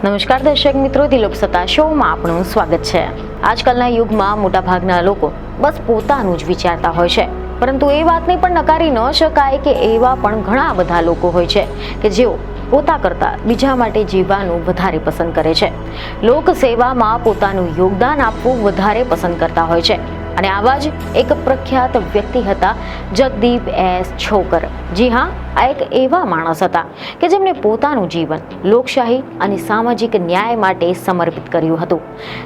નમસ્કાર દર્શક મિત્રો, લોકસત્તા શોમાં આપનું સ્વાગત છે। આજકાલના યુગમાં મોટાભાગના લોકો બસ પોતાનું જ વિચારતા હોય છે, પરંતુ એ વાતને પણ નકારી ન શકાય કે એવા પણ ઘણા બધા લોકો હોય છે કે જેઓ પોતા કરતા બીજા માટે જીવવાનું વધારે પસંદ કરે છે। લોક સેવામાં પોતાનું યોગદાન આપવું વધારે પસંદ કરતા હોય છે અને આવા જ એક પ્રખ્યાત વ્યક્તિ હતા જગદીપ એસ છોકર। જી હા, આ એક એવા માણસ હતા કે જેમણે પોતાનું જીવન લોકશાહી અને સામાજિક ન્યાય માટે સમર્પિત કર્યું હતું।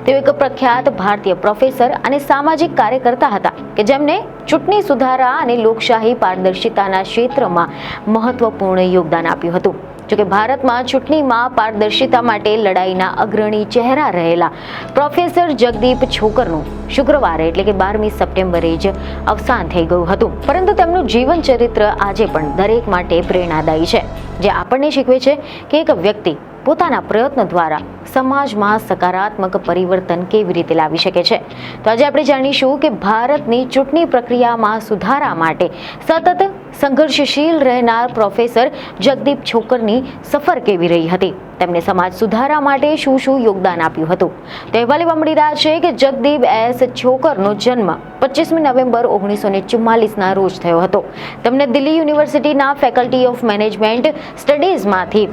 તેઓ એક પ્રખ્યાત ભારતીય પ્રોફેસર અને સામાજિક કાર્યકર્તા હતા કે જેમને ચૂંટણી સુધારા અને લોકશાહી પારદર્શિતાના ક્ષેત્રમાં મહત્વપૂર્ણ યોગદાન આપ્યું હતું। જોકે ભારતમાં ચૂંટણીમાં પારદર્શિતા માટે લડાઈના અગ્રણી ચહેરા રહેલા પ્રોફેસર જગદીપ છોકરનું શુક્રવારે એટલે કે 12મી સપ્ટેમ્બરે જ અવસાન થઈ ગયું હતું, પરંતુ તેમનું જીવન ચરિત્ર આજે પણ દરેક માટે પ્રેરણાદાયી છે, જે આપણને શીખવે છે કે એક વ્યક્તિ પોતાના પ્રયત્ન દ્વારા સમાજમાં સકારાત્મક પરિવર્તન કેવી રીતે લાવી શકે છે। તો આજે આપણે જાણીશું કે ભારતની ચૂંટણી પ્રક્રિયામાં સુધારા માટે સતત સંઘર્ષશીલ રહેનાર પ્રોફેસર જગદીપ છોકરની સફર કેવી રહી હતી, તેમને સમાજ સુધારા માટે શું શું યોગદાન આપ્યું હતું। તો અહેવાલ એવા મળી રહ્યા છે કે જગદીપ એસ છોકરનો જન્મ 25મી નવેમ્બર 1944ના રોજ થયો હતો। તેમને દિલ્હી યુનિવર્સિટીના ફેકલ્ટી ઓફ મેનેજમેન્ટ સ્ટડીઝમાંથી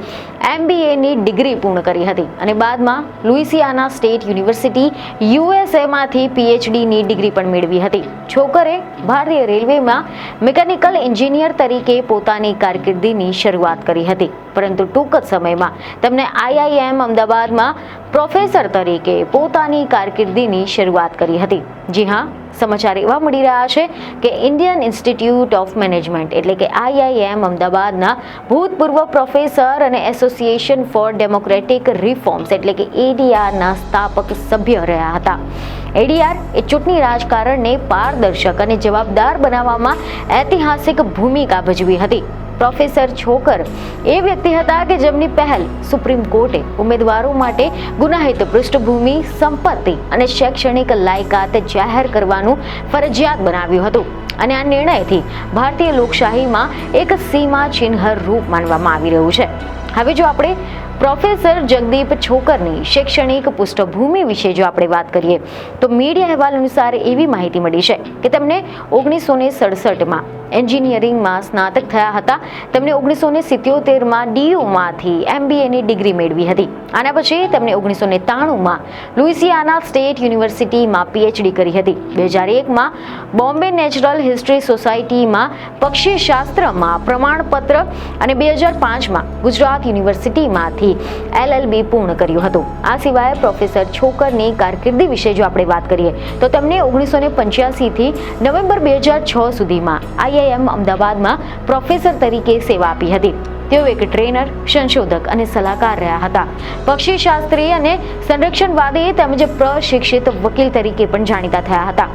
MBAની ડિગ્રી પૂર્ણ કરી હતી અને બાદમાં લુઇસિયાના સ્ટેટ યુનિવર્સિટી USAમાંથી PhDની ડિગ્રી પણ મેળવી હતી। છોકરે ભારતીય રેલવેમાં મિકેનિકલ એન્જિનિયર તરીકે પોતાની કારકિર્દીની શરૂઆત કરી હતી, પરંતુ ટૂંક જ સમયમાં તેમને IIM અમદાવાદમાં પ્રોફેસર તરીકે પોતાની કારકિર્દીની શરૂઆત કરી હતી। જી હા, સમાચાર એવા મળી રહ્યા છે કે ઇન્ડિયન ઇન્સ્ટિટ્યૂટ ઓફ મેનેજમેન્ટ એટલે કે IIM અમદાવાદના ભૂતપૂર્વ પ્રોફેસર અને એસોસિએશન ફોર ડેમોક્રેટિક રિફોર્મ્સ એટલે કે ADRના સ્થાપક સભ્ય રહ્યા હતા। ADR એ ચૂંટણી રાજકારણને પારદર્શક અને જવાબદાર બનાવવામાં ઐતિહાસિક ભૂમિકા ભજવી હતી। પ્રોફેસર છોકર એ વ્યક્તિ હતા કે જેમની પહેલ સુપ્રીમ કોર્ટે ઉમેદવારો માટે ગુનાહિત પૃષ્ઠભૂમિ, સંપત્તિ અને શૈક્ષણિક લાયકાત જાહેર કરવાનું ફરજિયાત બનાવ્યું હતું અને આ નિર્ણયથી ભારતીય લોકશાહીમાં એક સીમા ચિહ્ન રૂપ માનવામાં આવી રહ્યું છે। હવે જો આપણે પ્રોફેસર જગદીપ છોકરની શૈક્ષણિક પૃષ્ઠભૂમિ વિશે જો આપણે વાત કરીએ તો મીડિયા અહેવાલ અનુસાર એવી માહિતી મળી છે કે તેમને 1967માં એન્જિનિયરિંગમાં સ્નાતક થયા હતા। તેમણે 1977માં DUમાંથી MBAની ડિગ્રી મેળવી હતી। આના પછી તેમણે 1993માં લુઇસિયાના સ્ટેટ યુનિવર્સિટીમાં PhD કરી હતી। 2001માં બોમ્બે નેચરલ હિસ્ટ્રી સોસાયટીમાં પક્ષીશાસ્ત્રમાં પ્રમાણપત્ર અને 2005માં ગુજરાત યુનિવર્સિટીમાંથી LLB પૂર્ણ કર્યું હતું। આ સિવાય પ્રોફેસર છોકરની કારકિર્દી વિશે જો આપણે વાત કરીએ તો તેમણે 1985થી નવેમ્બર 2006 સુધીમાં IIM અમદાવાદમાં પ્રોફેસર તરીકે સેવા આપી હતી। તેઓ એક ટ્રેનર, સંશોધક અને સલાહકાર રહ્યા હતા। પક્ષીશાસ્ત્રી અને સંરક્ષણવાદી તેમજ પ્રશિક્ષિત વકીલ તરીકે પણ જાણીતા થયા હતા।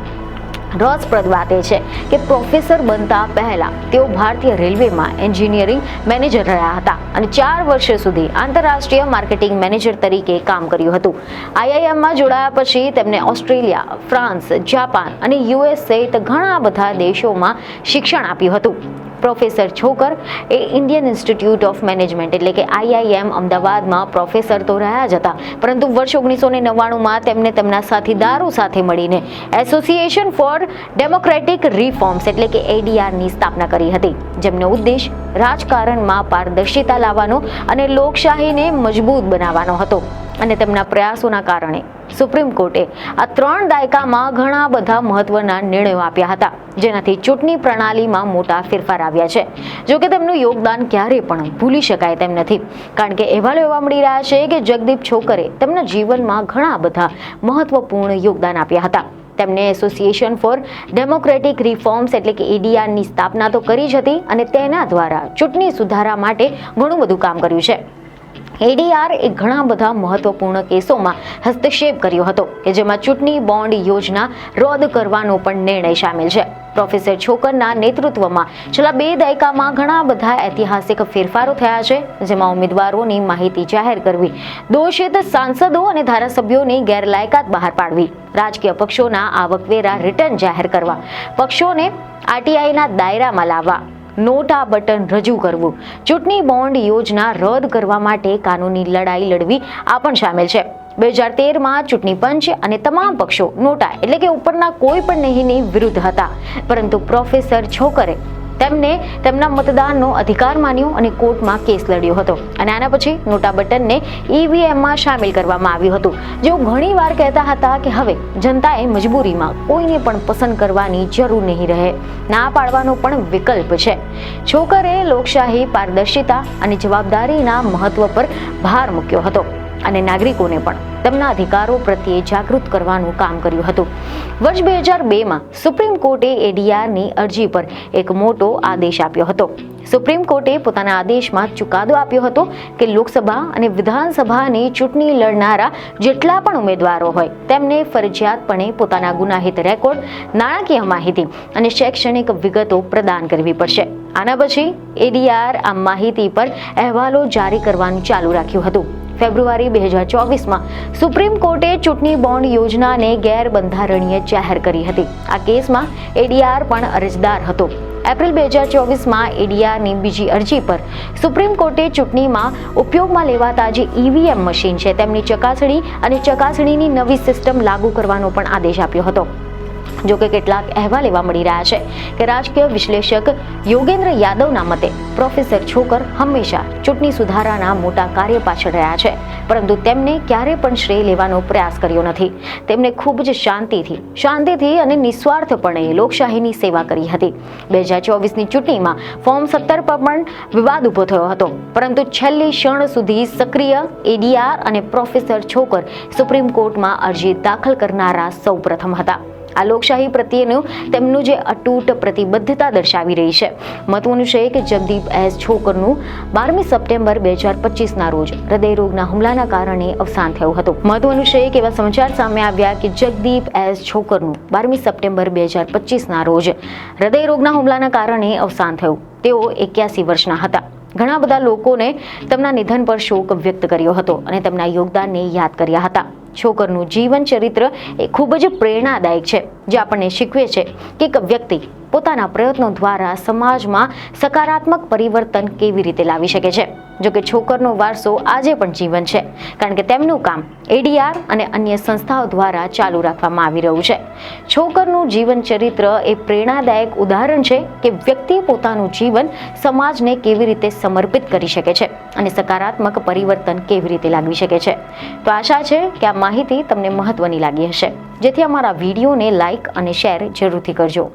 રસપ્રદ વાત એ છે કે પ્રોફેસર બનતા પહેલા તેઓ ભારતીય રેલવેમાં એન્જિનિયરિંગ મેનેજર રહ્યા હતા અને 4 વર્ષ સુધી આંતરરાષ્ટ્રીય માર્કેટિંગ મેનેજર તરીકે કામ કર્યું હતું। IIMમાં જોડાયા પછી તેમને ઓસ્ટ્રેલિયા, ફ્રાન્સ, જાપાન અને US સહિત ઘણા બધા દેશોમાં શિક્ષણ આપ્યું હતું। પ્રોફેસર છોકર એ ઇન્ડિયન ઇન્સ્ટિટ્યૂટ ઓફ મેનેજમેન્ટ એટલે કે IIM અમદાવાદમાં પ્રોફેસર તો રહ્યા જ હતા, પરંતુ વર્ષ 1999માં તેમને તેમના સાથીદારો સાથે મળીને એસોસિએશન ફોર ડેમોક્રેટિક રિફોર્મ્સ એટલે કે ADRની સ્થાપના કરી હતી, જેમનો ઉદ્દેશ રાજકારણમાં પારદર્શિતા લાવવાનો અને લોકશાહીને મજબૂત બનાવવાનો હતો। અને તેમના પ્રયાસોના કારણે સુપ્રીમ કોર્ટે આ 3 દાયકામાં ઘણા બધા મહત્વના નિર્ણયો આપ્યા હતા, જેનાથી ચૂંટણી પ્રણાલીમાં મોટા ફેરફાર આવ્યા છે। જોકે તેમનું યોગદાન ક્યારેય પણ ભૂલી શકાય તેમ નથી, કારણ કે અહેવાલો એવા મળી રહ્યા છે કે જગદીપ છોકરે તેમના જીવનમાં ઘણા બધા મહત્વપૂર્ણ યોગદાન આપ્યા હતા। તેમને એસોસિએશન ફોર ડેમોક્રેટિક રિફોર્મ્સ એટલે કે ADRની સ્થાપના તો કરી જ હતી અને તેના દ્વારા ચૂંટણી સુધારા માટે ઘણું બધું કામ કર્યું છે। ADR એ ઘણા બધા મહત્વપૂર્ણ કેસોમાં હસ્તક્ષેપ કર્યો હતો કે જેમાં ચૂંટણી બોન્ડ યોજના રદ કરવાનો પણ નિર્ણય સામેલ છે। પ્રોફેસર છોકરના નેતૃત્વમાં છેલ્લા 2 દાયકામાં ઘણા બધા ઐતિહાસિક ફેરફારો થયા છે, જેમાં ઉમેદવારોની માહિતી જાહેર કરવી, દોષિત સાંસદો અને ધારાસભ્યોની ગેરલાયકાત બહાર પાડવી, રાજકીય પક્ષોના આવકવેરા રિટર્ન જાહેર કરવા, પક્ષોને RTIના દાયરામાં લાવવા, નોટા બટન રજૂ કરવું, ચૂંટણી બોન્ડ યોજના રદ કરવા માટે કાનૂની લડાઈ લડવી આ પણ સામેલ છે. 2013માં ચૂંટણી પંચ અને તમામ પક્ષો નોટા એટલે કે ઉપરના કોઈ પણ નહીંની વિરુદ્ધ હતા, પરંતુ પ્રોફેસર છોકરે તેમને તેમના મતદાનનો અધિકાર માન્યો અને કોર્ટમાં કેસ લડ્યો હતો. અને આના પછી નોટા બટનને ઈવીએમમાં સામેલ કરવામાં આવ્યું હતું. જેઓ ઘણીવાર કહેતા હતા કે હવે જનતાએ મજબૂરીમાં કોઈને પણ પસંદ કરવાની જરૂર નહીં રહે, ના પાડવાનો પણ વિકલ્પ છે. છોકરે લોકશાહી, પારદર્શિતા અને જવાબદારીના મહત્વ પર ભાર મૂક્યો હતો અને નાગરિકોને પણ તેમના અધિકારો પ્રત્યે જાગૃત કરવાનું કામ કર્યું હતું. વર્ષ 2002માં સુપ્રીમ કોર્ટે એડીઆરની અરજી પર એક મોટો આદેશ આપ્યો હતો. સુપ્રીમ કોર્ટે પોતાના આદેશમાં ચુકાદો આપ્યો હતો કે લોકસભા અને વિધાનસભાની ચૂંટણી લડનારા જેટલા પણ ઉમેદવારો હોય તેમને ફરજિયાતપણે પોતાના ગુનાહિત રેકોર્ડ, નાણાકીય માહિતી અને શૈક્ષણિક વિગતો પ્રદાન કરવી પડશે. આના પછી એડીઆર આ માહિતી પર અહેવાલો જારી કરવાનું ચાલુ રાખ્યું હતું. ફેબ્રુઆરી 2024માં સુપ્રીમ કોર્ટે ચૂંટણી બોન્ડ યોજનાને ગેરબંધારણીય જાહેર કરી હતી. આ કેસમાં એડીઆર પણ અરજદાર હતો. એપ્રિલ 2024માં એડીઆરની બીજી અરજી પર સુપ્રીમ કોર્ટે ચૂંટણીમાં ઉપયોગમાં લેવાતા જે ઈવીએમ મશીન છે તેમની ચકાસણી અને ચકાસણીની નવી સિસ્ટમ લાગુ કરવાનો પણ આદેશ આપ્યો હતો. જોકે કેટલાક અહેવાલ એવા મળી રહ્યા છે કે રાજકીય વિશ્લેષક યોગેન્દ્ર યાદવના મતે પ્રોફેસર છોકર હંમેશા ચૂંટણી સુધારાના મોટા કાર્ય પાછળ રહ્યા છે, પરંતુ તેમને ક્યારે પણ શ્રેય લેવાનો પ્રયાસ કર્યો નથી. તેમને ખૂબ જ શાંતિથી અને નિસ્વાર્થપણે લોકશાહીની સેવા કરી હતી. 2024ની ચૂંટણીમાં ફોર્મ 17 પર પણ વિવાદ ઉભો થયો હતો, પરંતુ છેલ્લી ક્ષણ સુધી સક્રિય એડીઆર અને પ્રોફેસર છોકર સુપ્રીમ કોર્ટમાં અરજી દાખલ કરનારા સૌ પ્રથમ હતા. આ લોકશાહી પ્રત્યેનું તેમનું જે અતૂટ પ્રતિબદ્ધતા દર્શાવી રહી છે. મહત્વનું છે કે જગદીપ એસ છોકરનું 12મી સપ્ટેમ્બર 2025ના રોજ હૃદયરોગના હુમલાના કારણે અવસાન થયું હતું. મહત્વનું છે કે એવા સમાચાર સામે આવ્યા કે જગદીપ એસ છોકરનું 12મી સપ્ટેમ્બર 2025ના રોજ હૃદયરોગના હુમલાના કારણે અવસાન થયું. તેઓ 81 વર્ષના હતા. ઘણા બધા લોકોને તેમના નિધન પર શોક વ્યક્ત કર્યો હતો અને તેમના યોગદાનને યાદ કર્યા હતા. છોકરનું જીવન ચરિત્ર એ ખૂબ જ પ્રેરણાદાયક છે, જે આપણને શીખવે છે કે એક વ્યક્તિ પોતાના પ્રયત્નો દ્વારા સમાજમાં સકારાત્મક પરિવર્તન કેવી રીતે લાવી શકે છે. જોકે છોકરનો વારસો આજે પણ જીવન છે, કારણ કે તેમનું કામ એડીઆર અને અન્ય સંસ્થાઓ દ્વારા ચાલુ રાખવામાં આવી રહ્યું છે. છોકરનું જીવન ચરિત્ર એ પ્રેરણાદાયક ઉદાહરણ છે કે વ્યક્તિ પોતાનું જીવન સમાજને કેવી રીતે સમર્પિત કરી શકે છે અને સકારાત્મક પરિવર્તન કેવી રીતે લાવી શકે છે. તો આશા છે કે આ માહિતી તમને મહત્વની લાગી હશે, જેથી અમારા વિડીયોને લાઈક અને શેર જરૂરથી કરજો.